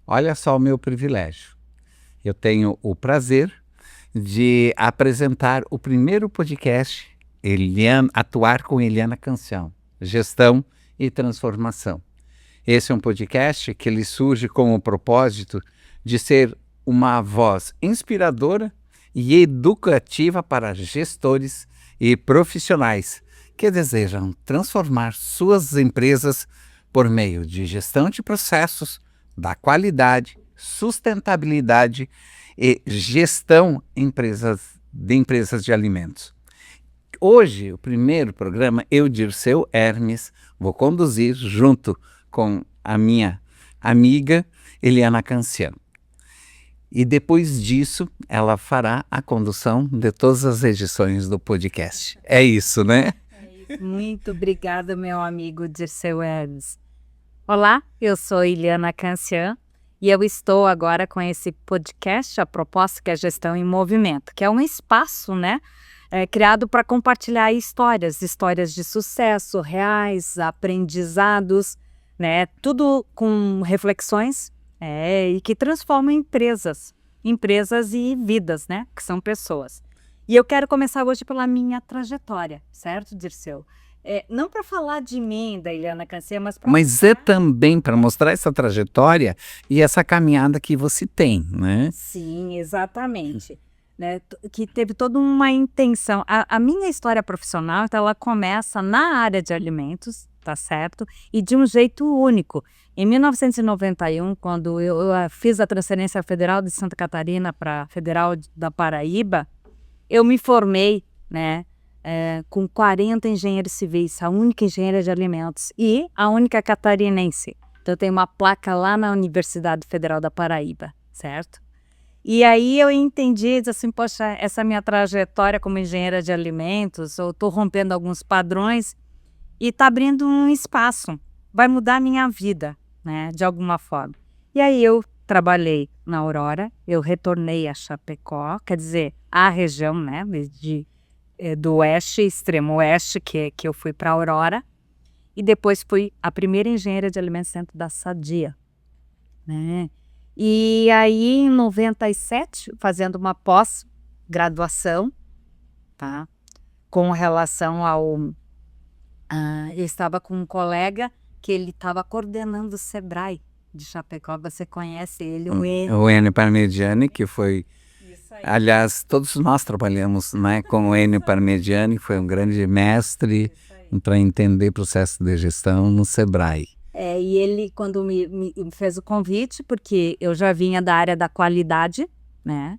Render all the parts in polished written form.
Olha só o meu privilégio. Eu tenho o prazer de apresentar o primeiro podcast, Atuar com Eliana Cancian, Gestão e Transformação. Esse é um podcast que ele surge com o propósito de ser uma voz inspiradora e educativa para gestores e profissionais que desejam transformar suas empresas por meio de gestão de processos, da qualidade, sustentabilidade e gestão de empresas de alimentos. Hoje, o primeiro programa, eu, Dirceu Hermes, vou conduzir junto com a minha amiga Eliana Cancian. E depois disso, ela fará a condução de todas as edições do podcast. É isso, né? Muito obrigada, meu amigo Dirceu Hermes. Olá, eu sou Eliana Cancian e eu estou agora com esse podcast, a proposta que é Gestão em Movimento, que é um espaço, né, criado para compartilhar histórias de sucesso, reais, aprendizados, né, tudo com reflexões e que transformam empresas e vidas, né, que são pessoas. E eu quero começar hoje pela minha trajetória, certo, Dirceu? Não para falar de mim, da Eliana Cancian, mas para... Mas é também para mostrar essa trajetória e essa caminhada que você tem, né? Sim, exatamente. Né, que teve toda uma intenção. A minha história profissional, então, ela começa na área de alimentos, tá certo? E de um jeito único. Em 1991, quando eu fiz a transferência federal de Santa Catarina para a Federal da Paraíba, eu me formei, né, com 40 engenheiros civis, a única engenheira de alimentos e a única catarinense. Então, eu tenho uma placa lá na Universidade Federal da Paraíba, certo? E aí eu entendi, disse assim, poxa, essa minha trajetória como engenheira de alimentos, eu estou rompendo alguns padrões e está abrindo um espaço, vai mudar a minha vida, né, de alguma forma. E aí eu trabalhei na Aurora, eu retornei a Chapecó, quer dizer, a região, né, do oeste, extremo oeste, que eu fui para a Aurora, e depois fui a primeira engenheira de alimentos dentro da Sadia, né. E aí, em 97, fazendo uma pós-graduação, tá? Com relação ao... eu estava com um colega que ele estava coordenando o Sebrae de Chapecó. Você conhece ele, o Enio. O Enio Parmigiani, que foi... Isso aí. Aliás, todos nós trabalhamos, né, com o Enio Parmigiani, que foi um grande mestre para entender processo de gestão no Sebrae. E ele, quando me fez o convite, porque eu já vinha da área da qualidade, né?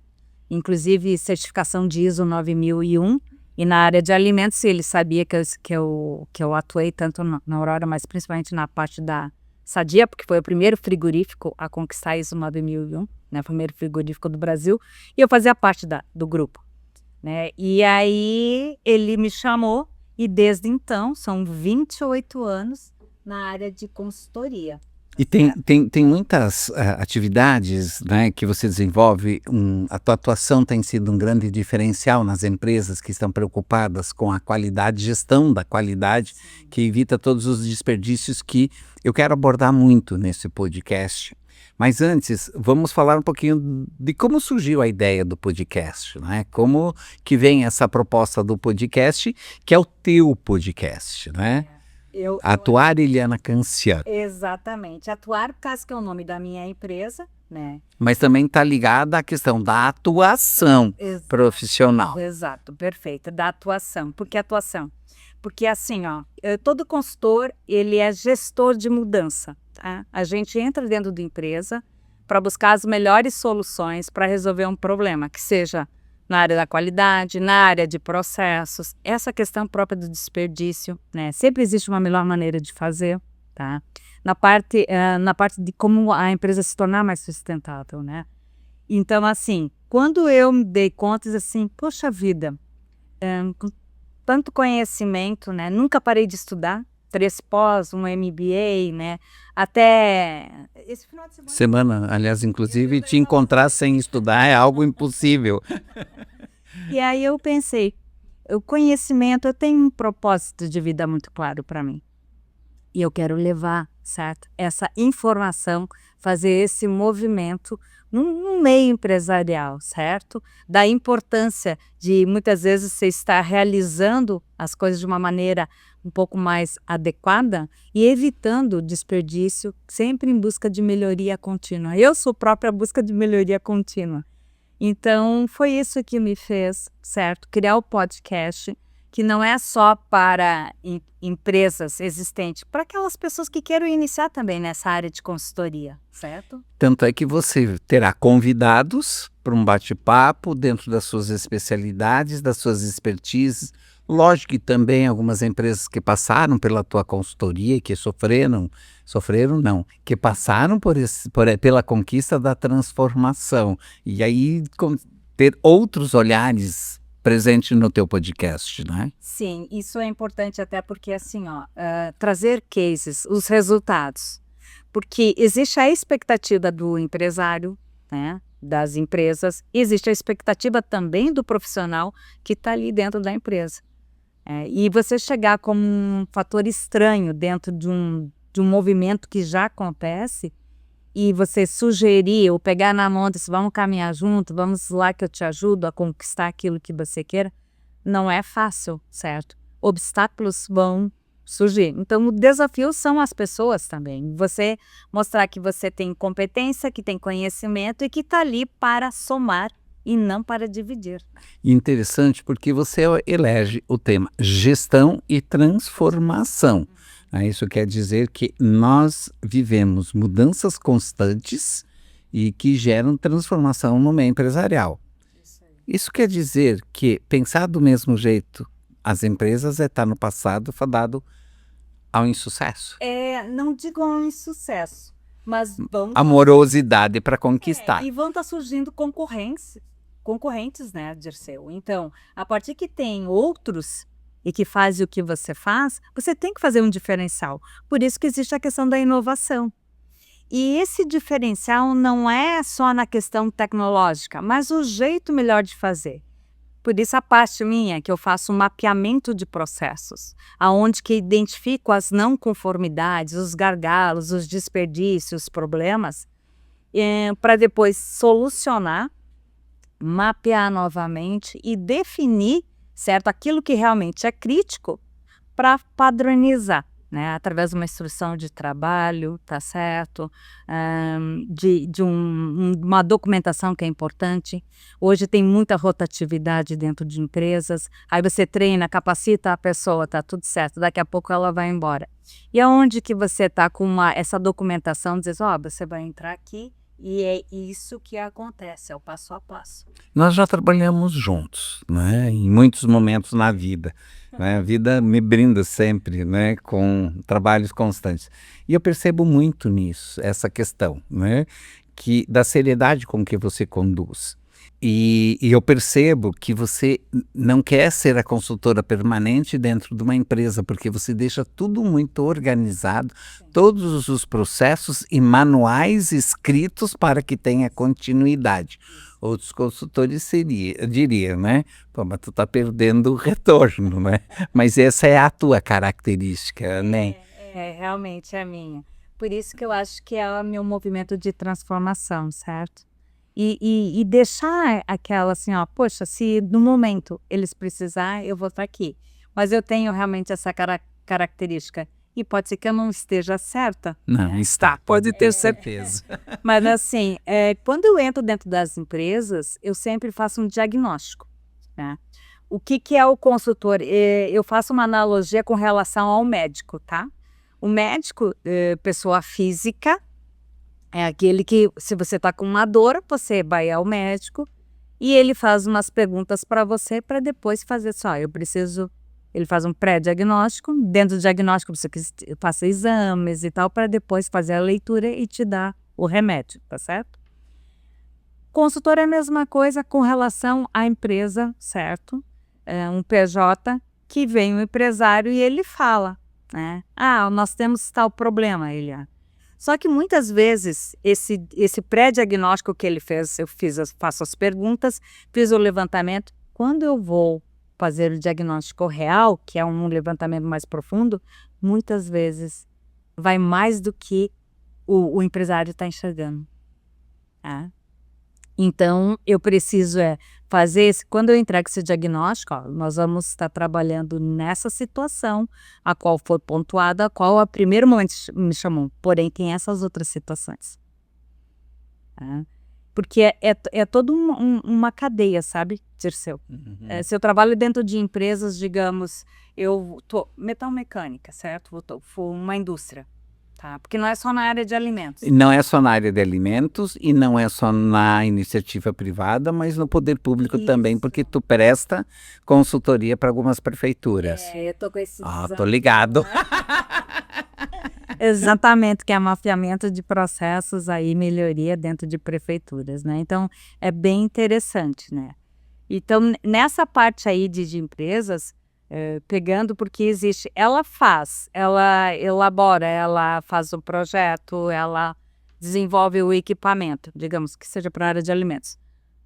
Inclusive certificação de ISO 9001, e na área de alimentos, ele sabia que eu atuei tanto na Aurora, mas principalmente na parte da Sadia, porque foi o primeiro frigorífico a conquistar ISO 9001, né? O primeiro frigorífico do Brasil, e eu fazia parte do grupo, né? E aí ele me chamou, e desde então, são 28 anos, na área de consultoria. E tem muitas atividades, né, que você desenvolve, a tua atuação tem sido um grande diferencial nas empresas que estão preocupadas com a qualidade, gestão da qualidade, que evita todos os desperdícios que eu quero abordar muito nesse podcast. Mas antes, vamos falar um pouquinho de como surgiu a ideia do podcast, né? Como que vem essa proposta do podcast, que é o teu podcast, né? Atuar Eliana Cancian. Exatamente. Atuar, por causa que é o nome da minha empresa, né? Mas também está ligada à questão da atuação profissional. Exato, perfeito. Da atuação. Por que atuação? Porque assim, todo consultor, ele é gestor de mudança, tá? A gente entra dentro da empresa para buscar as melhores soluções para resolver um problema, que seja na área da qualidade, na área de processos, essa questão própria do desperdício, né? Sempre existe uma melhor maneira de fazer, tá? Na parte de como a empresa se tornar mais sustentável, né? Então, assim, quando eu me dei conta, assim, poxa vida, com tanto conhecimento, né? Nunca parei de estudar, 3 pós, um MBA, né? Até esse final de semana. Aliás, inclusive, te encontrar sem estudar é algo impossível. E aí eu pensei, o conhecimento, eu tenho um propósito de vida muito claro para mim. E eu quero levar, certo? Essa informação, fazer esse movimento no meio empresarial, certo? Da importância de muitas vezes você estar realizando as coisas de uma maneira um pouco mais adequada e evitando desperdício, sempre em busca de melhoria contínua. Eu sou própria busca de melhoria contínua. Então, foi isso que me fez, certo? Criar o podcast, que não é só para empresas existentes, para aquelas pessoas que queiram iniciar também nessa área de consultoria, certo? Tanto é que você terá convidados para um bate-papo dentro das suas especialidades, das suas expertises. Lógico que também algumas empresas que passaram pela tua consultoria e que sofreram não, que passaram pela conquista da transformação. E aí ter outros olhares presente no teu podcast, né? Sim, isso é importante até porque assim, ó, trazer cases, os resultados. Porque existe a expectativa do empresário, né, das empresas, existe a expectativa também do profissional que está ali dentro da empresa. E você chegar como um fator estranho dentro de um movimento que já acontece e você sugerir ou pegar na mão e dizer, vamos caminhar junto, vamos lá que eu te ajudo a conquistar aquilo que você queira, não é fácil, certo? Obstáculos vão surgir. Então, o desafio são as pessoas também. Você mostrar que você tem competência, que tem conhecimento e que está ali para somar e não para dividir. Interessante porque você elege o tema gestão e transformação. Isso quer dizer que nós vivemos mudanças constantes e que geram transformação no meio empresarial. Isso quer dizer que pensar do mesmo jeito as empresas estar no passado fadado ao insucesso. Não digo ao insucesso, mas vão... Amorosidade para conquistar. E vão estar surgindo concorrentes, né, Dirceu? Então, a partir que tem outros e que fazem o que você faz, você tem que fazer um diferencial. Por isso que existe a questão da inovação. E esse diferencial não é só na questão tecnológica, mas o jeito melhor de fazer. Por isso a parte minha, que eu faço um mapeamento de processos, aonde que identifico as não conformidades, os gargalos, os desperdícios, os problemas, para depois solucionar, mapear novamente e definir, certo, aquilo que realmente é crítico para padronizar, né, através de uma instrução de trabalho, tá certo, de uma documentação que é importante. Hoje tem muita rotatividade dentro de empresas, aí você treina, capacita a pessoa, tá tudo certo, daqui a pouco ela vai embora. E aonde que você tá com essa documentação, diz, você vai entrar aqui, e é isso que acontece, é o passo a passo. Nós já trabalhamos juntos, né, em muitos momentos na vida. Né, a vida me brinda sempre, né, com trabalhos constantes. E eu percebo muito nisso, essa questão, né, da seriedade com que você conduz. E eu percebo que você não quer ser a consultora permanente dentro de uma empresa, porque você deixa tudo muito organizado, todos os processos e manuais escritos para que tenha continuidade. Outros consultores diriam, né? Pô, mas tu tá perdendo o retorno, né? Mas essa é a tua característica, né? Realmente é a minha. Por isso que eu acho que é o meu movimento de transformação, certo? E deixar aquela assim, poxa, se no momento eles precisarem, eu vou estar aqui. Mas eu tenho realmente essa característica. E pode ser que eu não esteja certa. Não, está, pode ter certeza. Mas assim, quando eu entro dentro das empresas, eu sempre faço um diagnóstico, né? O que é o consultor? Eu faço uma analogia com relação ao médico, tá? O médico, pessoa física, é aquele que, se você está com uma dor, você vai ao médico e ele faz umas perguntas para você para depois fazer eu preciso... Ele faz um pré-diagnóstico, dentro do diagnóstico você faça exames e tal, para depois fazer a leitura e te dar o remédio, tá certo? Consultor é a mesma coisa com relação à empresa, certo? Um PJ que vem um empresário e ele fala, né? Nós temos tal problema, Só que muitas vezes esse pré-diagnóstico que ele fez, faço as perguntas, fiz o levantamento. Quando eu vou fazer o diagnóstico real, que é um levantamento mais profundo, muitas vezes vai mais do que o empresário está enxergando. Tá? Então, eu preciso fazer quando eu entrego esse diagnóstico, ó, nós vamos estar trabalhando nessa situação, a qual foi pontuada, a qual a primeiro momento me chamou, porém tem essas outras situações. Tá? Porque é toda uma cadeia, sabe, Dirceu? Se eu trabalho dentro de empresas, digamos, eu tô metalmecânica, certo? For uma indústria. Tá, porque não é só na área de alimentos. Não é só na área de alimentos e não é só na iniciativa privada, mas no poder público também, porque tu presta consultoria para algumas prefeituras. Eu tô com esses tô ligado. Exatamente, que é mapeamento de processos aí, melhoria dentro de prefeituras, né? Então, é bem interessante, né? Então, nessa parte aí de empresas, pegando porque existe, ela elabora, ela faz o projeto, ela desenvolve o equipamento, digamos que seja para a área de alimentos.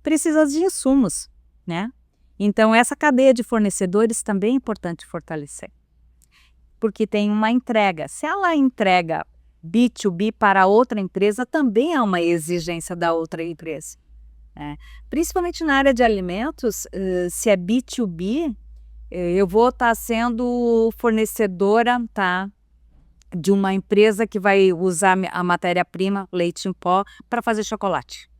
Precisa de insumos, né? Então, essa cadeia de fornecedores também é importante fortalecer, porque tem uma entrega. Se ela entrega B2B para outra empresa, também é uma exigência da outra empresa. Né? Principalmente na área de alimentos, se é B2B, eu vou estar sendo fornecedora, tá, de uma empresa que vai usar a matéria-prima, leite em pó, para fazer chocolate.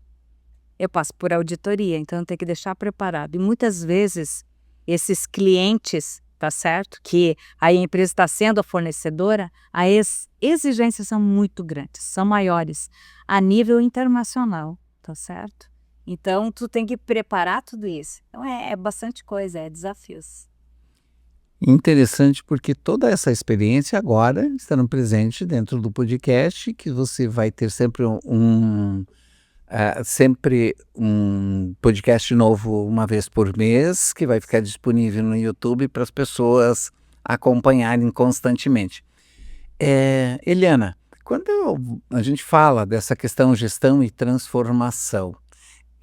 Eu passo por auditoria, então eu tenho que deixar preparado. E muitas vezes, esses clientes, tá certo? Que aí a empresa está sendo a fornecedora, as exigências são muito grandes, são maiores, a nível internacional, tá certo? Então, tu tem que preparar tudo isso. Então, é bastante coisa, é desafios. Interessante, porque toda essa experiência agora está presente dentro do podcast, que você vai ter sempre sempre um podcast novo uma vez por mês, que vai ficar disponível no YouTube para as pessoas acompanharem constantemente. Eliana, quando a gente fala dessa questão gestão e transformação,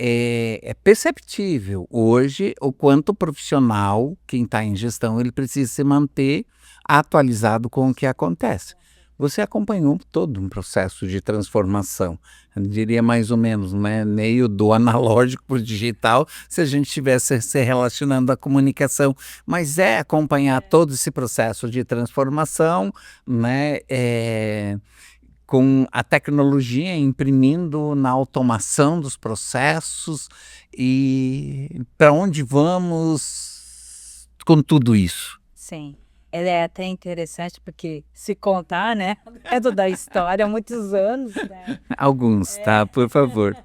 é perceptível hoje o quanto o profissional, quem está em gestão, ele precisa se manter atualizado com o que acontece. Você acompanhou todo um processo de transformação, eu diria mais ou menos, né, meio do analógico para o digital, se a gente estivesse se relacionando à comunicação, mas acompanhar todo esse processo de transformação, né, com a tecnologia imprimindo na automação dos processos e para onde vamos com tudo isso? Sim, é até interessante porque se contar, né, é da história há muitos anos, né? Alguns, tá? Por favor,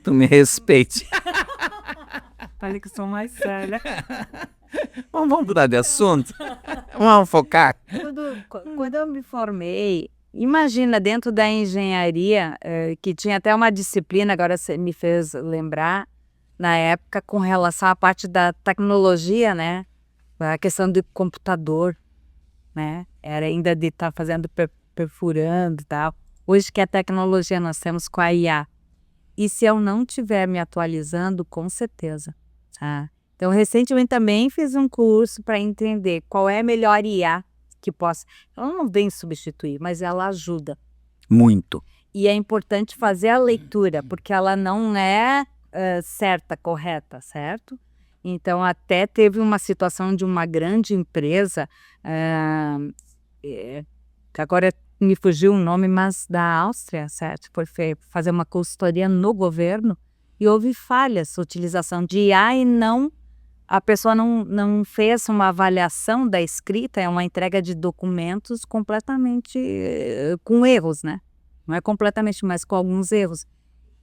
tu me respeite. Falei que eu sou mais séria. Vamos mudar de assunto? Vamos focar? Quando eu me formei, imagina, dentro da engenharia, que tinha até uma disciplina, agora você me fez lembrar, na época, com relação à parte da tecnologia, né? A questão do computador, né? Era ainda de estar fazendo, perfurando e tal. Hoje que a tecnologia nós temos com a IA. E se eu não estiver me atualizando, com certeza, tá? Então, recentemente também fiz um curso para entender qual é a melhor IA que possa. Ela não vem substituir, mas ela ajuda. Muito. E é importante fazer a leitura, porque ela não é certa, correta, certo? Então, até teve uma situação de uma grande empresa, que agora me fugiu o nome, mas da Áustria, certo? Foi fazer uma consultoria no governo e houve falhas, utilização de IA e a pessoa não fez uma avaliação da escrita, é uma entrega de documentos completamente com erros, né? Não é completamente, mas com alguns erros.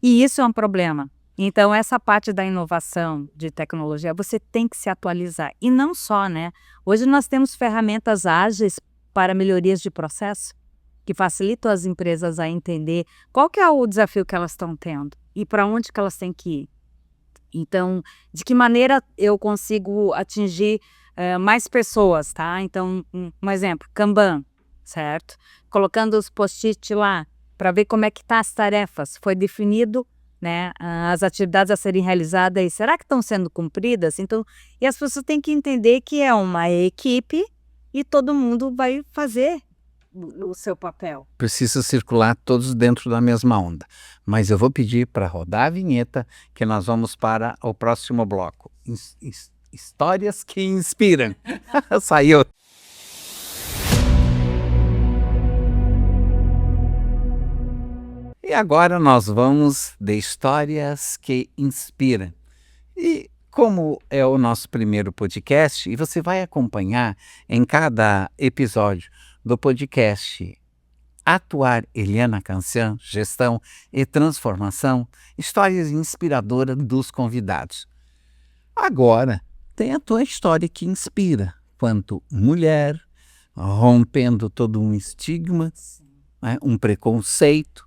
E isso é um problema. Então, essa parte da inovação de tecnologia, você tem que se atualizar. E não só, né? Hoje nós temos ferramentas ágeis para melhorias de processo, que facilitam as empresas a entender qual que é o desafio que elas estão tendo e para onde que elas têm que ir. Então, de que maneira eu consigo atingir mais pessoas, tá? Então, um exemplo, Kanban, certo? Colocando os post-it lá para ver como é que tá as tarefas. Foi definido, né, as atividades a serem realizadas e será que estão sendo cumpridas? Então, e as pessoas têm que entender que é uma equipe e todo mundo vai fazer o seu papel? Precisa circular todos dentro da mesma onda. Mas eu vou pedir para rodar a vinheta, que nós vamos para o próximo bloco. Histórias que inspiram. Saiu. E agora nós vamos de histórias que inspiram. E como é o nosso primeiro podcast, e você vai acompanhar em cada episódio do podcast Atuar Eliana Cancian, Gestão e Transformação, histórias inspiradoras dos convidados. Agora, tem a tua história que inspira, quanto mulher, rompendo todo um estigma, né, um preconceito,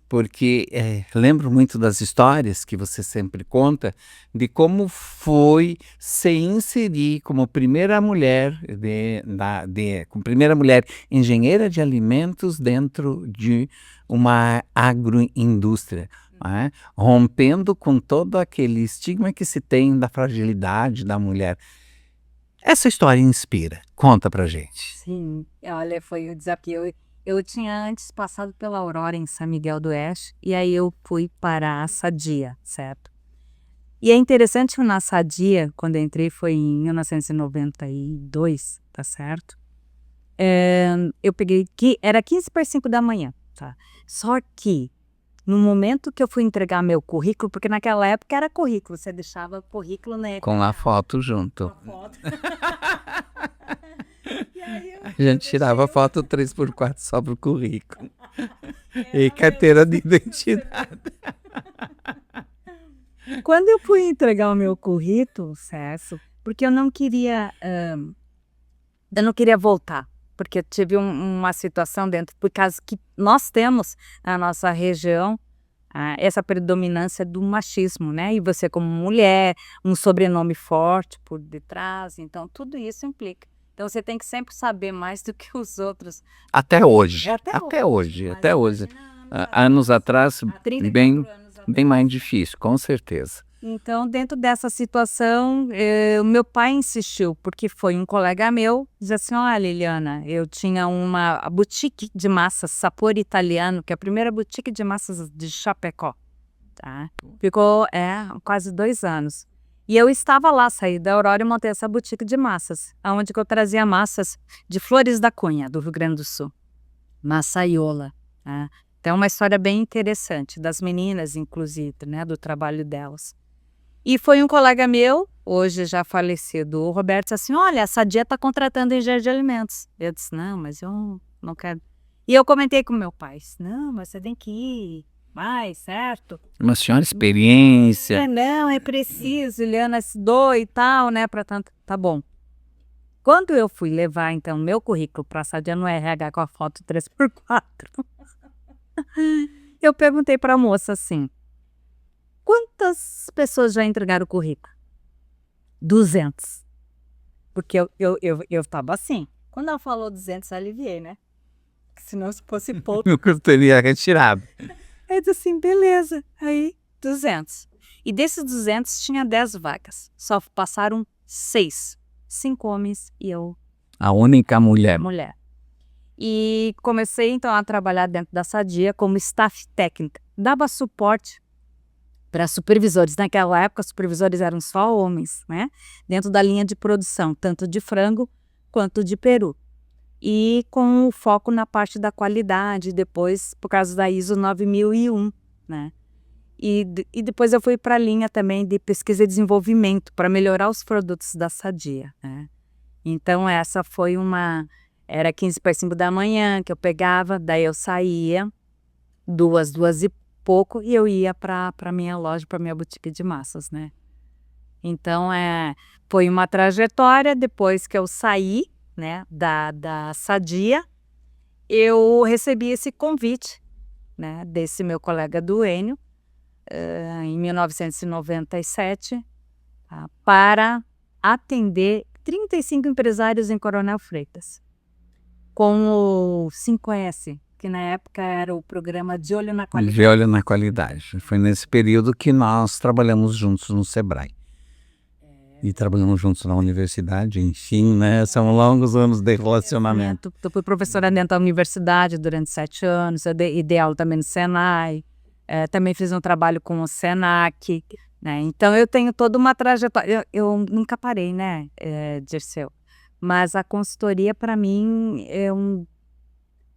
porque lembro muito das histórias que você sempre conta, de como foi se inserir como primeira mulher, como primeira mulher engenheira de alimentos dentro de uma agroindústria, né? Rompendo com todo aquele estigma que se tem da fragilidade da mulher. Essa história inspira. Conta pra gente. Sim, olha, foi o desafio. Eu tinha antes passado pela Aurora em São Miguel do Oeste, e aí eu fui para a Sadia, certo? E é interessante que na Sadia, quando eu entrei, foi em 1992, tá certo? Eu peguei, era 15 para 5 da manhã, tá? Só que, no momento que eu fui entregar meu currículo, porque naquela época era currículo, você deixava o currículo, né? Com a foto junto. Com a foto. A gente tirava foto 3x4 só pro currículo. E carteira de identidade. Quando eu fui entregar o meu currículo, Cécio, porque eu não queria voltar, porque eu tive uma situação dentro, por causa que nós temos na nossa região essa predominância do machismo, né? E você como mulher, um sobrenome forte por detrás, então tudo isso implica. Então você tem que sempre saber mais do que os outros. Até hoje. Até hoje. Anos atrás, Há 34 bem, anos atrás. bem mais difícil, com certeza. Então, dentro dessa situação, o meu pai insistiu, porque foi um colega meu, dizia assim, olha, Eliana, eu tinha uma boutique de massas Sapor Italiano, que é a primeira boutique de massas de Chapecó, tá? Ficou quase 2 anos. E eu estava lá, saí da Aurora e montei essa boutique de massas, onde eu trazia massas de Flores da Cunha, do Rio Grande do Sul. Massaiola, tá? Então, é uma história bem interessante, das meninas, inclusive, né, do trabalho delas. E foi um colega meu, hoje já falecido, o Roberto, disse assim, olha, a Sadia está contratando engenheiro de alimentos. Eu disse, não, mas eu não quero. E eu comentei com meu pai, não, mas você tem que ir mais, certo? Uma senhora experiência. Não, é preciso, Eliana se doa e tal, né, para tanto, tá bom. Quando eu fui levar, então, meu currículo para a Sadia no RH com a foto 3x4, eu perguntei para a moça assim, quantas pessoas já entregaram o currículo? 200. Porque eu estava assim. Quando ela falou 200, eu aliviei, né? Porque senão se fosse pouco. Eu teria retirado. Eu disse assim, beleza. Aí, 200. E desses 200, tinha 10 vagas. Só passaram 6. 5 homens e eu. A única mulher. E comecei, então, a trabalhar dentro da Sadia como staff técnica. Dava suporte para supervisores. Naquela época, os supervisores eram só homens, né? Dentro da linha de produção, tanto de frango quanto de peru. E com o foco na parte da qualidade, depois, por causa da ISO 9001, né? E depois eu fui para a linha também de pesquisa e desenvolvimento, para melhorar os produtos da Sadia, né? Então, essa foi era 15 para 5 da manhã que eu pegava, daí eu saía, 2 e pouco, e eu ia para minha loja, para minha boutique de massas, né? Então, foi uma trajetória. Depois que eu saí, né, da Sadia, eu recebi esse convite, né, desse meu colega do Enio, em 1997, tá, para atender 35 empresários em Coronel Freitas, com o 5S, que na época era o programa De Olho na Qualidade. De Olho na Qualidade. Foi nesse período que nós trabalhamos juntos no Sebrae. E trabalhamos juntos na universidade, enfim, né? São longos anos de relacionamento. Eu fui professora dentro da universidade durante 7 anos, eu dei aula também no Senai, também fiz um trabalho com o Senac, né? Então eu tenho toda uma trajetória, eu nunca parei, né, Dirceu? Mas a consultoria para mim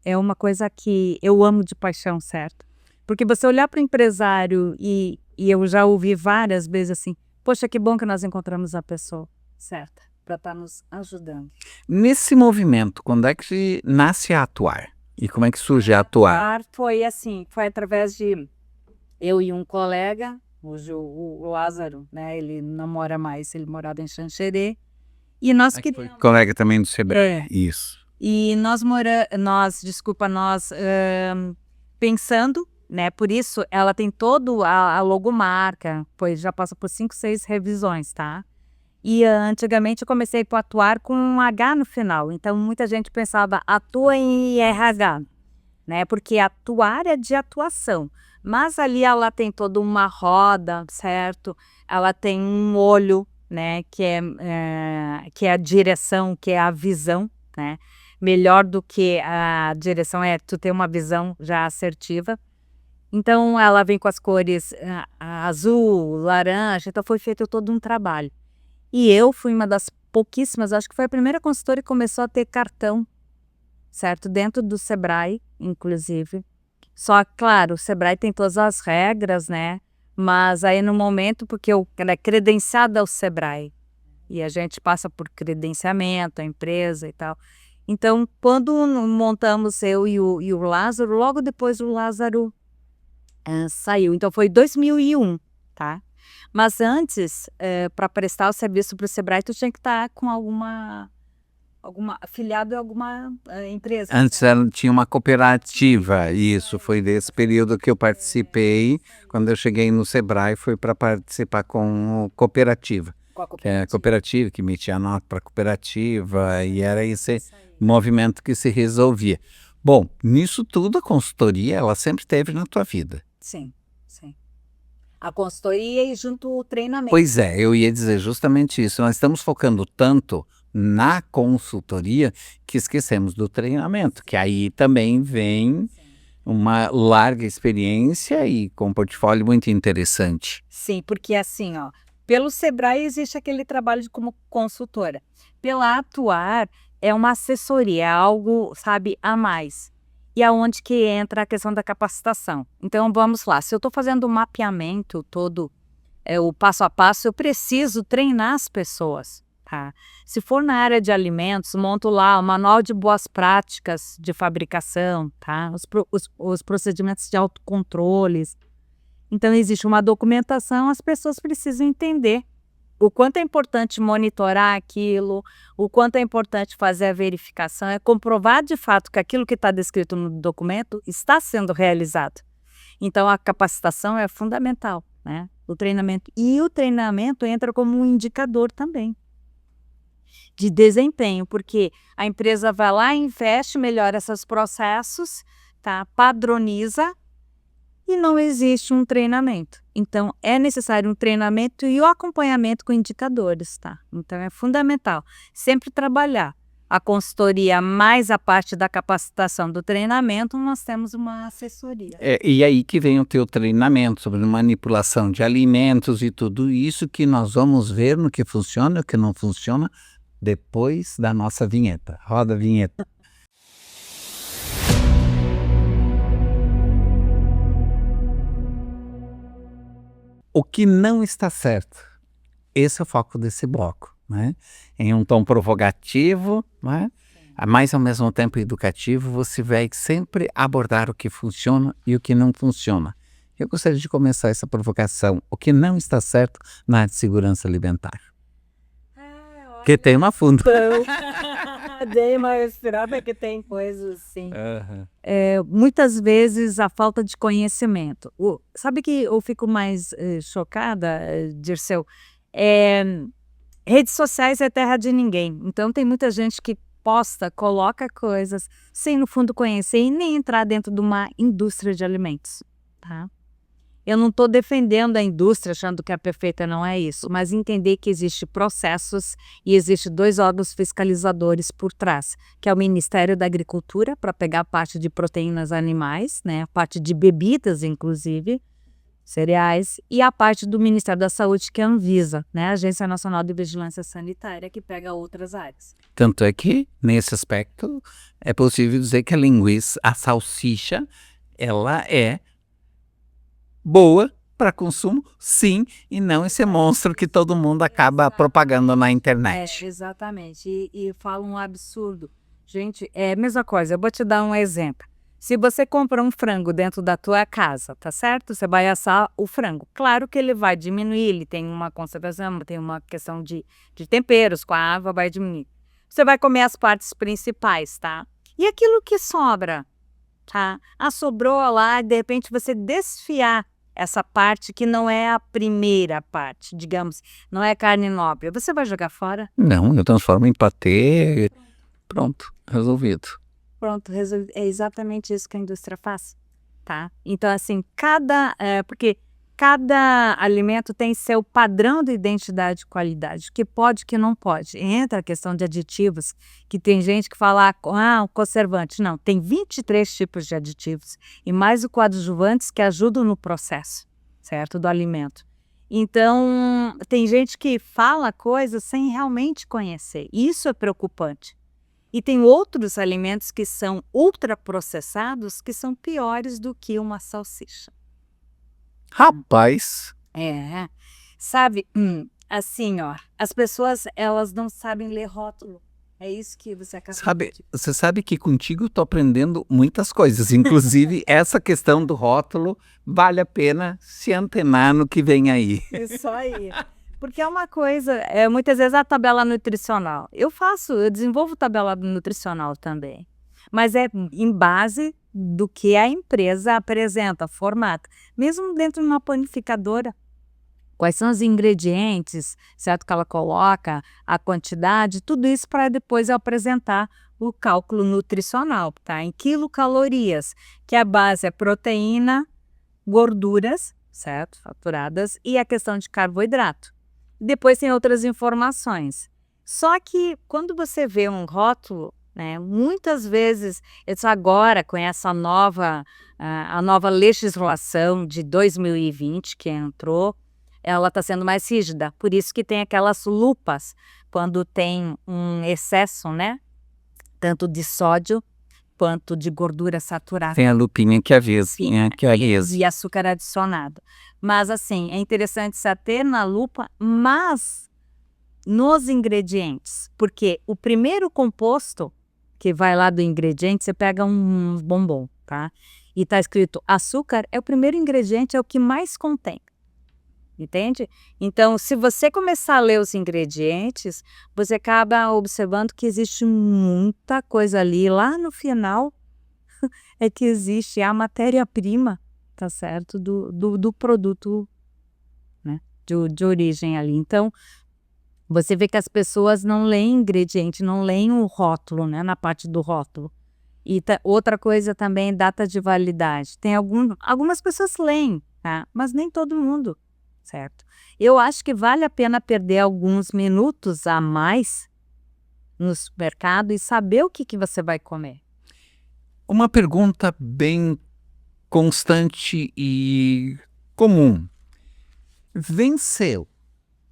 é uma coisa que eu amo de paixão, certo? Porque você olhar para o empresário e eu já ouvi várias vezes assim, poxa, que bom que nós encontramos a pessoa certa para estar nos ajudando. Nesse movimento, quando é que nasce a Atuar? E como é que surge a Atuar? Foi assim, foi através de eu e um colega, hoje o Lázaro, né, ele não mora mais, ele morava em Xanxerê, e nós queríamos... Colega também do Sebrae. Isso. E nós pensando, né, por isso ela tem todo a logomarca, pois já passa por 5, 6 revisões, tá? E antigamente eu comecei a atuar com um H no final, então muita gente pensava, atua em RH, né, porque atuar é de atuação, mas ali ela tem toda uma roda, certo? Ela tem um olho, né, que é a direção, que é a visão, né? Melhor do que a direção é tu ter uma visão já assertiva. Então ela vem com as cores azul, laranja, então foi feito todo um trabalho. E eu fui uma das pouquíssimas, acho que foi a primeira consultora que começou a ter cartão, certo? Dentro do Sebrae, inclusive. Só, claro, o Sebrae tem todas as regras, né? Mas aí no momento, porque eu era credenciada ao Sebrae, e a gente passa por credenciamento, a empresa e tal. Então, quando montamos eu e o Lázaro, logo depois o Lázaro saiu. Então, foi 2001, tá? Mas antes, para prestar o serviço para o Sebrae, tu tinha que estar com alguma afiliado em alguma empresa. Antes tinha uma cooperativa, isso foi desse período que eu participei. Quando eu cheguei no Sebrae, foi para participar com cooperativa. Que é a cooperativa que emitia nota para a cooperativa, e era esse movimento que se resolvia. Bom, nisso tudo a consultoria, ela sempre teve na tua vida. Sim, sim. A consultoria e junto o treinamento. Pois é, eu ia dizer justamente isso. Nós estamos focando tanto na consultoria que esquecemos do treinamento, que aí também vem uma larga experiência e com um portfólio muito interessante. Sim, porque assim, ó, pelo Sebrae existe aquele trabalho como consultora. Pela Atuar é uma assessoria, é algo, sabe, a mais. E aonde que entra a questão da capacitação. Então, vamos lá, se eu estou fazendo o mapeamento todo, o passo a passo, eu preciso treinar as pessoas, tá? Se for na área de alimentos, monto lá o manual de boas práticas de fabricação, tá? Os procedimentos de autocontroles. Então, existe uma documentação, as pessoas precisam entender o quanto é importante monitorar aquilo, o quanto é importante fazer a verificação, é comprovar de fato que aquilo que está descrito no documento está sendo realizado. Então, a capacitação é fundamental, né? O treinamento. E o treinamento entra como um indicador também de desempenho, porque a empresa vai lá, investe, melhora esses processos, tá? Padroniza, e não existe um treinamento. Então, é necessário um treinamento e o acompanhamento com indicadores, tá? Então, é fundamental sempre trabalhar a consultoria mais a parte da capacitação do treinamento, nós temos uma assessoria. E aí que vem o teu treinamento sobre manipulação de alimentos e tudo isso que nós vamos ver no que funciona e o que não funciona depois da nossa vinheta. Roda a vinheta. O que não está certo? Esse é o foco desse bloco, né? Em um tom provocativo, né? Mas ao mesmo tempo educativo, você vai sempre abordar o que funciona e o que não funciona. Eu gostaria de começar essa provocação. O que não está certo na área de segurança alimentar? Que tem uma fundo. Dei uma respirada que tem coisas assim. Muitas vezes a falta de conhecimento. Sabe que eu fico mais chocada, Dirceu? Redes sociais é terra de ninguém. Então tem muita gente que posta, coloca coisas sem no fundo conhecer e nem entrar dentro de uma indústria de alimentos, tá? Eu não estou defendendo a indústria achando que é perfeita, não é isso, mas entender que existem processos e existem 2 órgãos fiscalizadores por trás, que é o Ministério da Agricultura, para pegar a parte de proteínas animais, né, a parte de bebidas, inclusive, cereais, e a parte do Ministério da Saúde, que é a Anvisa, né, a Agência Nacional de Vigilância Sanitária, que pega outras áreas. Tanto é que, nesse aspecto, é possível dizer que a linguiça, a salsicha, ela é boa para consumo, sim, e não esse monstro que todo mundo acaba propagando na internet. Exatamente, e fala um absurdo. Gente, é a mesma coisa, eu vou te dar um exemplo. Se você compra um frango dentro da tua casa, tá certo? Você vai assar o frango. Claro que ele vai diminuir, ele tem uma conservação, tem uma questão de temperos, com a água vai diminuir. Você vai comer as partes principais, tá? E aquilo que sobra, tá? Sobrou lá, de repente você desfiar essa parte que não é a primeira parte, digamos, não é carne nobre, você vai jogar fora? Não, eu transformo em patê, pronto, resolvido. Pronto, é exatamente isso que a indústria faz, tá? Então, assim, porque cada alimento tem seu padrão de identidade e qualidade, que pode, que não pode. Entra a questão de aditivos, que tem gente que fala, o conservante. Não, tem 23 tipos de aditivos, e mais os coadjuvantes que ajudam no processo, certo, do alimento. Então, tem gente que fala coisas sem realmente conhecer. Isso é preocupante. E tem outros alimentos que são ultraprocessados que são piores do que uma salsicha. Rapaz, Sabe, assim, ó, as pessoas, elas não sabem ler rótulo. É isso que você acaba de dizer. você sabe que contigo eu tô aprendendo muitas coisas, inclusive essa questão do rótulo, vale a pena se antenar no que vem aí. Isso aí. Porque é uma coisa, muitas vezes a tabela nutricional. Eu desenvolvo tabela nutricional também. Mas é em base do que a empresa apresenta, formata. Mesmo dentro de uma panificadora. Quais são os ingredientes, certo, que ela coloca, a quantidade, tudo isso para depois eu apresentar o cálculo nutricional, tá? Em quilocalorias, que a base é proteína, gorduras, certo, saturadas, e a questão de carboidrato. Depois tem outras informações. Só que quando você vê um rótulo, né, muitas vezes, isso agora com essa a nova legislação de 2020 que entrou, ela está sendo mais rígida. Por isso que tem aquelas lupas quando tem um excesso, né, tanto de sódio quanto de gordura saturada. Tem a lupinha que avisa, que avisa. E açúcar adicionado. Mas assim, é interessante se ater na lupa, mas nos ingredientes, porque o primeiro composto que vai lá do ingrediente, você pega um bombom, tá? E tá escrito açúcar, é o primeiro ingrediente, é o que mais contém. Entende? Então, se você começar a ler os ingredientes, você acaba observando que existe muita coisa ali. Lá no final, é que existe a matéria-prima, tá certo? Do produto, né? De origem ali. Então, você vê que as pessoas não leem ingrediente, não leem o rótulo, né? Na parte do rótulo. E outra coisa também, data de validade. Tem algumas pessoas leem, tá? Mas nem todo mundo. Certo? Eu acho que vale a pena perder alguns minutos a mais no supermercado e saber o que você vai comer. Uma pergunta bem constante e comum. Venceu.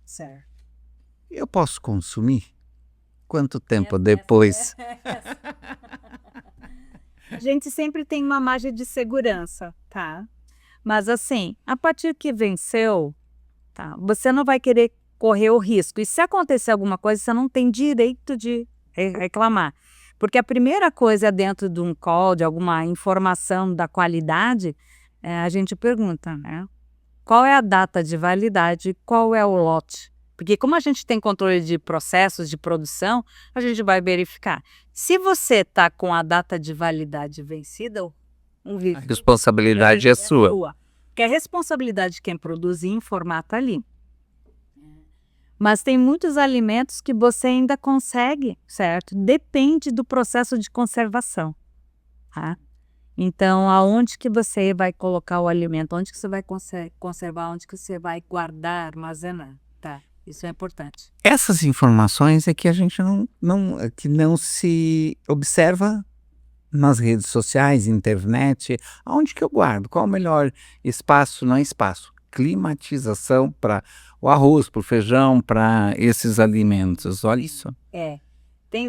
Certo. Eu posso consumir? Quanto tempo depois? A gente sempre tem uma margem de segurança, tá? Mas assim, a partir que venceu, tá, você não vai querer correr o risco. E se acontecer alguma coisa, você não tem direito de reclamar. Porque a primeira coisa dentro de um call, de alguma informação da qualidade, a gente pergunta, né? Qual é a data de validade, qual é o lote? Porque como a gente tem controle de processos de produção, a gente vai verificar. Se você está com a data de validade vencida, a responsabilidade é sua. Porque a responsabilidade de quem produz e informar está ali. Mas tem muitos alimentos que você ainda consegue, certo? Depende do processo de conservação, tá? Então, aonde que você vai colocar o alimento? Onde que você vai conservar? Onde que você vai guardar, armazenar? Tá, isso é importante. Essas informações é que a gente que não se observa nas redes sociais, internet. Aonde que eu guardo? Qual o melhor espaço? Não é espaço. Climatização para o arroz, para o feijão, para esses alimentos. Olha isso.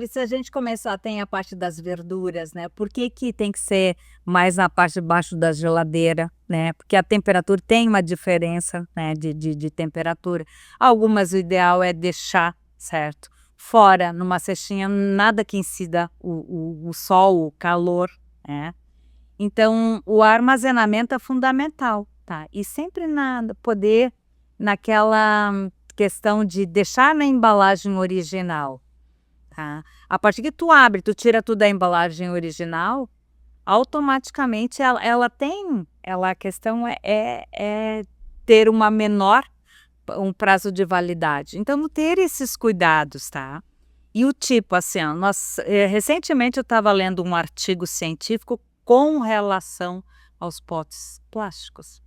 Se a gente começar, tem a parte das verduras, né? Por que que tem que ser mais na parte de baixo da geladeira, né? Porque a temperatura tem uma diferença, né? De temperatura. Algumas o ideal é deixar, certo? Fora, numa cestinha, nada que incida o sol, o calor, né? Então, o armazenamento é fundamental, tá? E sempre poder, naquela questão de deixar na embalagem original. Tá? A partir que tu abre, tu tira tudo da embalagem original, automaticamente a questão é ter um prazo de validade. Então, ter esses cuidados, tá? E o tipo, assim, ó, recentemente eu estava lendo um artigo científico com relação aos potes plásticos.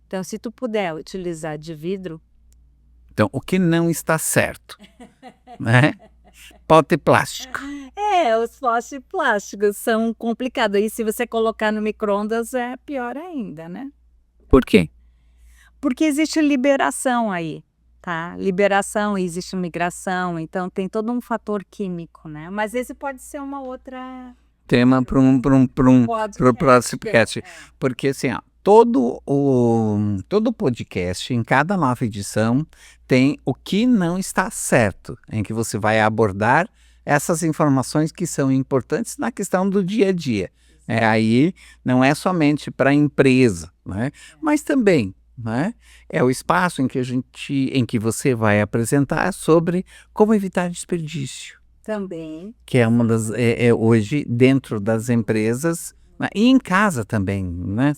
Então, se tu puder utilizar de vidro... Então, o que não está certo, né? Pote plástico. Os potes plásticos são complicados. E se você colocar no micro-ondas, é pior ainda, né? Por quê? Porque existe liberação aí, tá? Liberação, existe migração, então tem todo um fator químico, né? Mas esse pode ser uma outra... Tema para o próximo podcast. Porque assim, ó, todo podcast, em cada nova edição, tem o que não está certo, em que você vai abordar essas informações que são importantes na questão do dia a dia. Aí não é somente para a empresa, né? Mas também, né? É o espaço em que você vai apresentar sobre como evitar desperdício. Também. Que é uma das, hoje, dentro das empresas, né, e em casa também, né?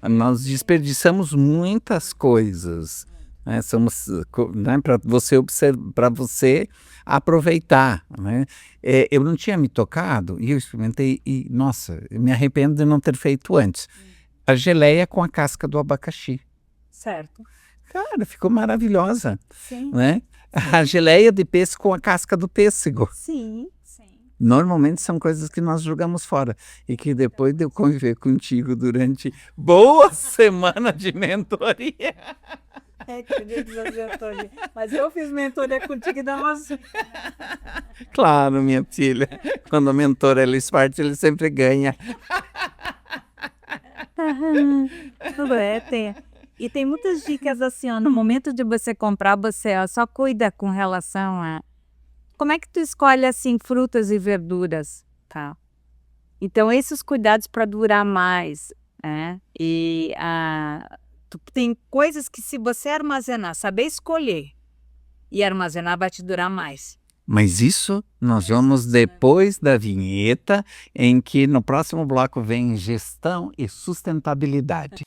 Nós desperdiçamos muitas coisas, né? Né, para você aproveitar, né? Eu não tinha me tocado e eu experimentei e, nossa, eu me arrependo de não ter feito antes. A geleia com a casca do abacaxi. Certo. Cara, ficou maravilhosa. Sim. Né? A geleia de pêssego com a casca do pêssego. Sim. Normalmente são coisas que nós jogamos fora e que depois de eu conviver contigo durante boa semana de mentoria. Mas eu fiz mentoria contigo e da você. Claro, minha filha. Quando a mentora ela parte, ele sempre ganha. E tem muitas dicas assim, ó, no momento de você comprar, você só cuida com relação a como é que tu escolhe assim frutas e verduras, tá? Então esses cuidados para durar mais, né? E tem coisas que se você armazenar, saber escolher e armazenar vai te durar mais. Mas isso nós vamos depois da vinheta, em que no próximo bloco vem gestão e sustentabilidade.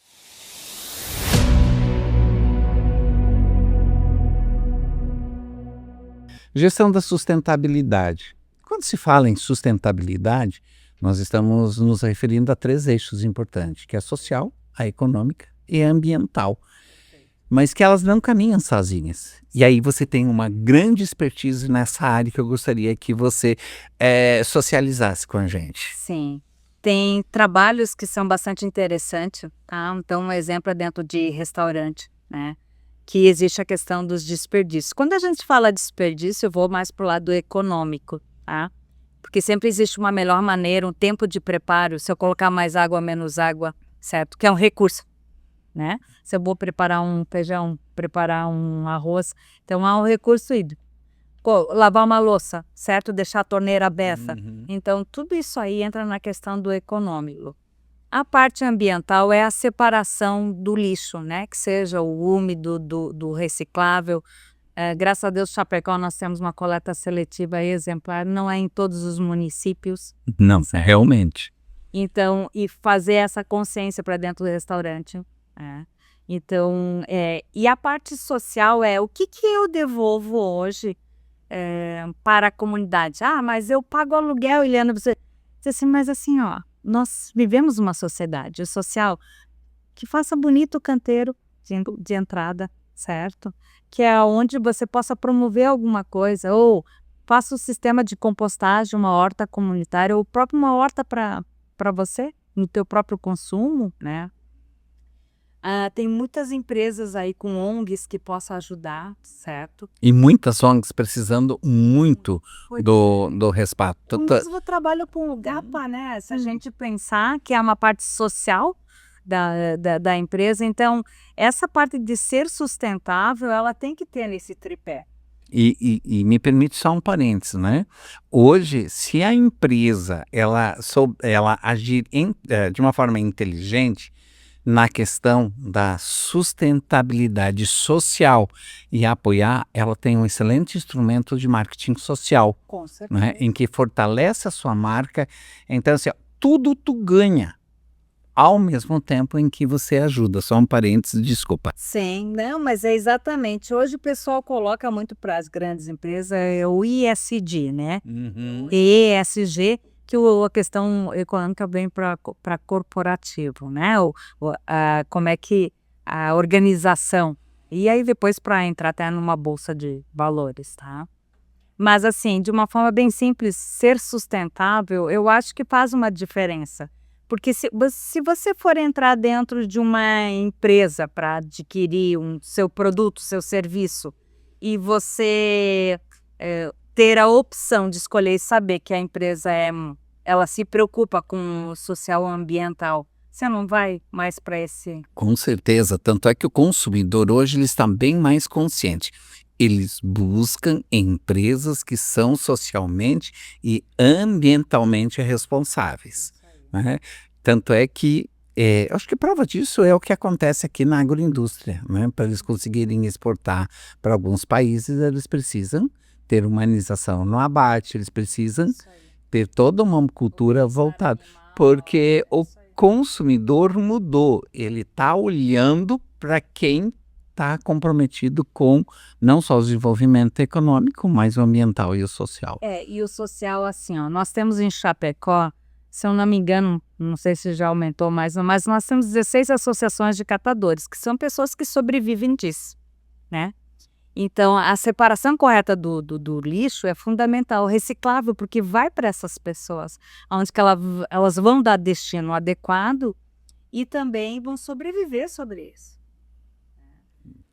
Gestão da sustentabilidade. Quando se fala em sustentabilidade, nós estamos nos referindo a 3 eixos importantes, que é a social, a econômica e a ambiental. Mas que elas não caminham sozinhas. E aí você tem uma grande expertise nessa área que eu gostaria que você socializasse com a gente. Sim. Tem trabalhos que são bastante interessantes, tá? Então, um exemplo é dentro de restaurante, né? Que existe a questão dos desperdícios. Quando a gente fala desperdício, eu vou mais para o lado econômico, tá? Porque sempre existe uma melhor maneira, um tempo de preparo, se eu colocar mais água, menos água, certo? Que é um recurso, né? Se eu vou preparar um feijão, preparar um arroz, então há um recurso hídrico. Lavar uma louça, certo? Deixar a torneira aberta. Então, tudo isso aí entra na questão do econômico. A parte ambiental é a separação do lixo, né? Que seja o úmido do reciclável. Graças a Deus, Chapecó, nós temos uma coleta seletiva exemplar, não é em todos os municípios. Não, realmente. Então, e fazer essa consciência para dentro do restaurante. Então, e a parte social é o que eu devolvo hoje para a comunidade? Mas eu pago aluguel, Eliana, você diz assim, mas assim, ó, nós vivemos uma sociedade social que faça bonito o canteiro de entrada, certo? Que é onde você possa promover alguma coisa, ou faça o sistema de compostagem, uma horta comunitária, ou próprio uma horta para você, no teu próprio consumo, né? Tem muitas empresas aí com ONGs que possam ajudar, certo? E muitas ONGs precisando muito do respaldo. O mesmo trabalho com o GAPA, né? Se a gente pensar que é uma parte social da empresa, então essa parte de ser sustentável, ela tem que ter nesse tripé. E me permite só um parênteses, né? Hoje, se a empresa ela agir de uma forma inteligente na questão da sustentabilidade social e apoiar, ela tem um excelente instrumento de marketing social, Com certeza. né? Em que fortalece a sua marca. Então, assim, ó, tudo tu ganha, ao mesmo tempo em que você ajuda. Só um parênteses, desculpa. Sim, não, mas é exatamente. Hoje o pessoal coloca muito para as grandes empresas o ISD, né? ESG, que a questão econômica vem para corporativo, né? Como é que a organização. E aí depois para entrar até numa bolsa de valores, tá? Mas assim, de uma forma bem simples, ser sustentável, eu acho que faz uma diferença. Porque se você for entrar dentro de uma empresa para adquirir seu produto, seu serviço, e você ter a opção de escolher e saber que a empresa ela se preocupa com o social ambiental, você não vai mais para esse... Com certeza, tanto é que o consumidor hoje ele está bem mais consciente. Eles buscam empresas que são socialmente e ambientalmente responsáveis, né? Tanto é que, acho que prova disso é o que acontece aqui na agroindústria, né? Para eles conseguirem exportar para alguns países, eles precisam ter humanização no abate, eles precisam ter toda uma cultura voltada, porque o consumidor mudou, ele está olhando para quem está comprometido com não só o desenvolvimento econômico, mas o ambiental e o social. E o social, assim, ó, nós temos em Chapecó, se eu não me engano, não sei se já aumentou mais, mas nós temos 16 associações de catadores, que são pessoas que sobrevivem disso, né? Então, a separação correta do lixo é fundamental, reciclável, porque vai para essas pessoas, onde que elas vão dar destino adequado e também vão sobreviver sobre isso.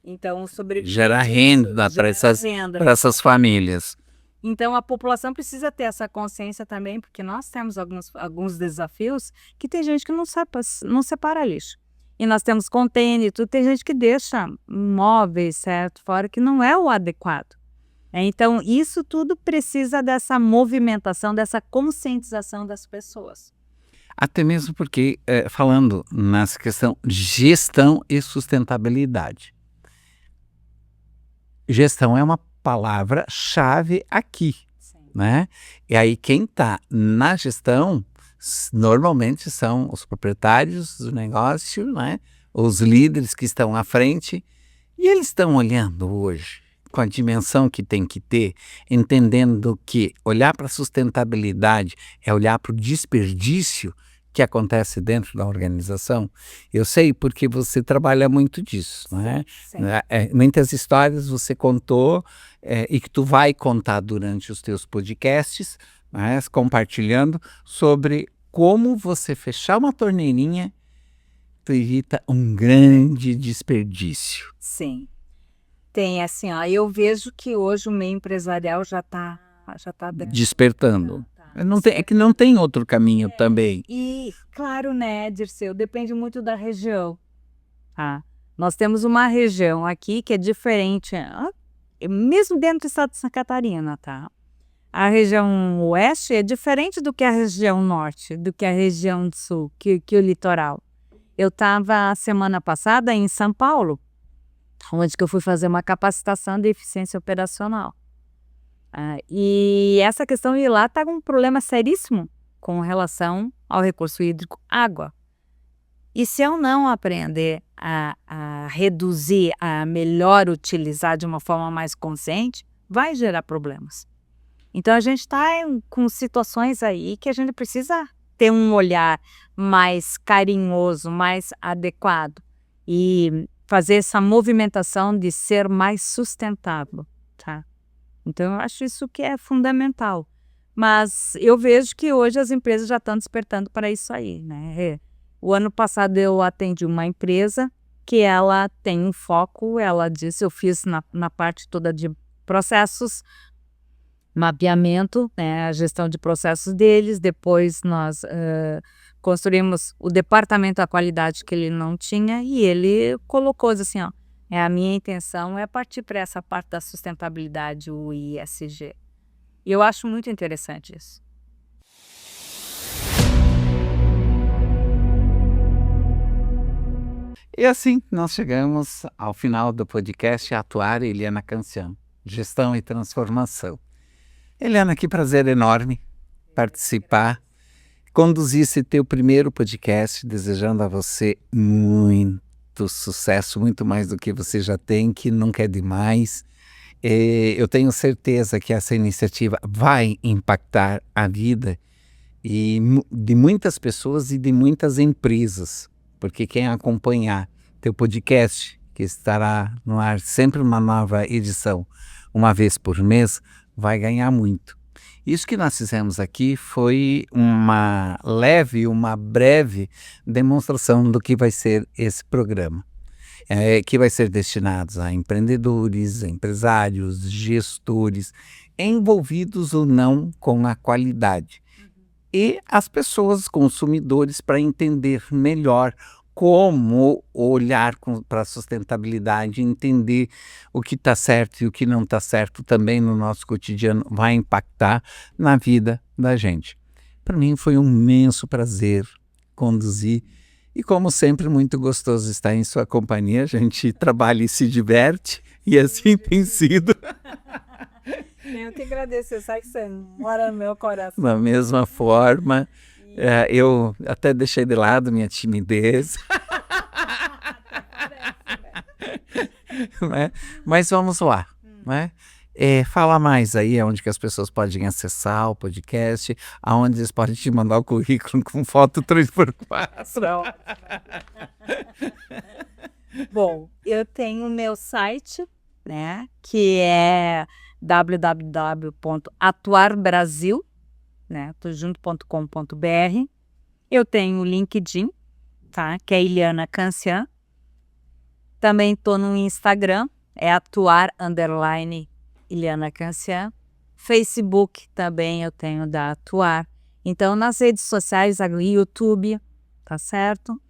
Então, gerar renda para essas famílias. Então, a população precisa ter essa consciência também, porque nós temos alguns desafios que tem gente que não separa lixo. E nós temos container, tudo, tem gente que deixa móveis, certo, fora, que não é o adequado. Então, isso tudo precisa dessa movimentação, dessa conscientização das pessoas. Até mesmo porque, falando nessa questão gestão e sustentabilidade. Gestão é uma palavra-chave aqui, né? E aí quem está na gestão normalmente são os proprietários do negócio, né? Os líderes que estão à frente, e eles estão olhando hoje com a dimensão que tem que ter, entendendo que olhar para a sustentabilidade é olhar para o desperdício que acontece dentro da organização. Eu sei porque você trabalha muito disso, né? Muitas histórias você contou e que tu vai contar durante os teus podcasts, né, compartilhando sobre como você fechar uma torneirinha tu evita um grande desperdício. Sim. Tem assim, ó, eu vejo que hoje o meio empresarial já tá despertando. É que não tem outro caminho também. E, claro, né, Dirceu, depende muito da região. Nós temos uma região aqui que é diferente, mesmo dentro do estado de Santa Catarina, tá? A região oeste é diferente do que a região norte, do que a região sul, que o litoral. Eu estava semana passada em São Paulo, onde que eu fui fazer uma capacitação de eficiência operacional. E essa questão de lá está com um problema seríssimo com relação ao recurso hídrico, água. E se eu não aprender a reduzir, a melhor utilizar de uma forma mais consciente, vai gerar problemas. Então a gente está com situações aí que a gente precisa ter um olhar mais carinhoso, mais adequado e fazer essa movimentação de ser mais sustentável, tá? Então, eu acho isso que é fundamental. Mas eu vejo que hoje as empresas já estão despertando para isso aí, né? O ano passado eu atendi uma empresa que ela tem um foco, ela disse, eu fiz na parte toda de processos, mapeamento, né, a gestão de processos deles, depois nós construímos o departamento da qualidade que ele não tinha e ele colocou assim, ó, a minha intenção é partir para essa parte da sustentabilidade, o ISG. E eu acho muito interessante isso. E assim nós chegamos ao final do podcast Atuar Eliana Cancian, Gestão e Transformação. Eliana, que prazer enorme participar, conduzir esse teu primeiro podcast, desejando a você muito sucesso, muito mais do que você já tem, que nunca é demais. Eu tenho certeza que essa iniciativa vai impactar a vida de muitas pessoas e de muitas empresas, porque quem acompanhar teu podcast, que estará no ar sempre uma nova edição, uma vez por mês, vai ganhar muito. Isso que nós fizemos aqui foi uma breve demonstração do que vai ser esse programa, que vai ser destinado a empreendedores, empresários, gestores, envolvidos ou não com a qualidade. E as pessoas, consumidores, para entender melhor como olhar para a sustentabilidade, entender o que está certo e o que não está certo também no nosso cotidiano, vai impactar na vida da gente. Para mim foi um imenso prazer conduzir e, como sempre, muito gostoso estar em sua companhia. A gente trabalha e se diverte e assim tem sido. Eu que agradeço, você sabe que você mora no meu coração. Da mesma forma, eu até deixei de lado minha timidez. Né? Mas vamos lá, né? Fala mais aí onde que as pessoas podem acessar o podcast, aonde eles podem te mandar o currículo com foto 3x4. Bom, eu tenho o meu site, né, que é www.atuarbrasil, né, junto.com.br. Eu tenho o LinkedIn, tá, que é Eliana Cancian. Também estou no Instagram, é atuar_Eliana Cancian. Facebook também eu tenho da Atuar. Então, nas redes sociais, YouTube, tá certo?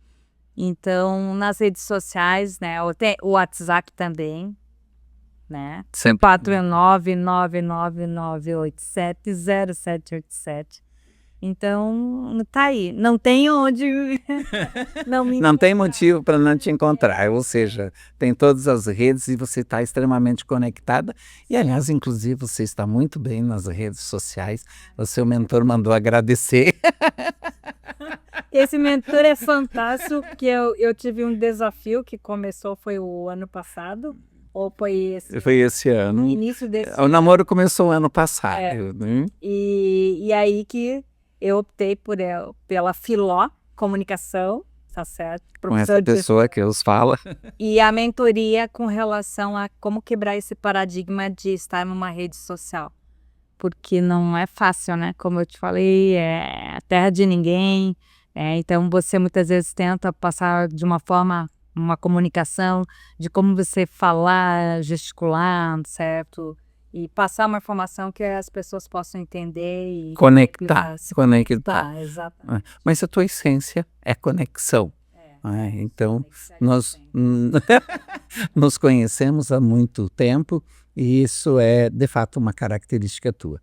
Então, nas redes sociais, né, o WhatsApp também, né? 49999870787. Então, tá aí. Não tem onde... Não tem motivo para não te encontrar, ou seja, tem todas as redes e você está extremamente conectada. E, aliás, inclusive, você está muito bem nas redes sociais. O seu mentor mandou agradecer. Esse mentor é fantástico, que eu tive um desafio que começou, foi o ano passado, ou foi esse? Foi esse ano. Início desse O namoro começou ano passado. Né? E aí que eu optei pela Filó Comunicação, tá certo? Com essa pessoa que eu falo. E a mentoria com relação a como quebrar esse paradigma de estar numa rede social. Porque não é fácil, né? Como eu te falei, é a terra de ninguém. Então, você muitas vezes tenta passar de uma forma, uma comunicação, de como você falar, gesticular, certo? E passar uma informação que as pessoas possam entender e... Conectar. Exatamente. Mas a tua essência é conexão. Então, nós nos conhecemos há muito tempo e isso é, de fato, uma característica tua.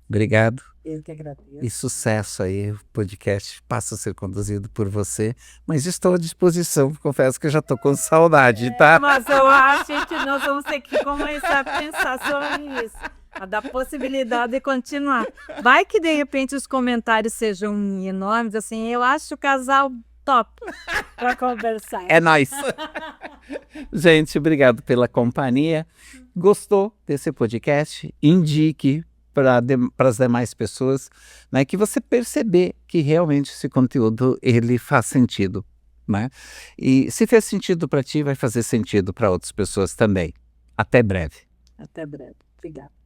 Obrigado. Eu que agradeço. E sucesso aí, o podcast passa a ser conduzido por você, mas estou à disposição, confesso que eu já estou com saudade, tá? Mas eu acho que nós vamos ter que começar a pensar sobre isso, a dar possibilidade de continuar. Vai que de repente os comentários sejam enormes, assim, eu acho o casal top para conversar. É nóis! Gente, obrigado pela companhia. Gostou desse podcast? Indique para as demais pessoas, né, que você perceber que realmente esse conteúdo ele faz sentido, né? E se fez sentido para ti, vai fazer sentido para outras pessoas também. Até breve. Até breve. Obrigada.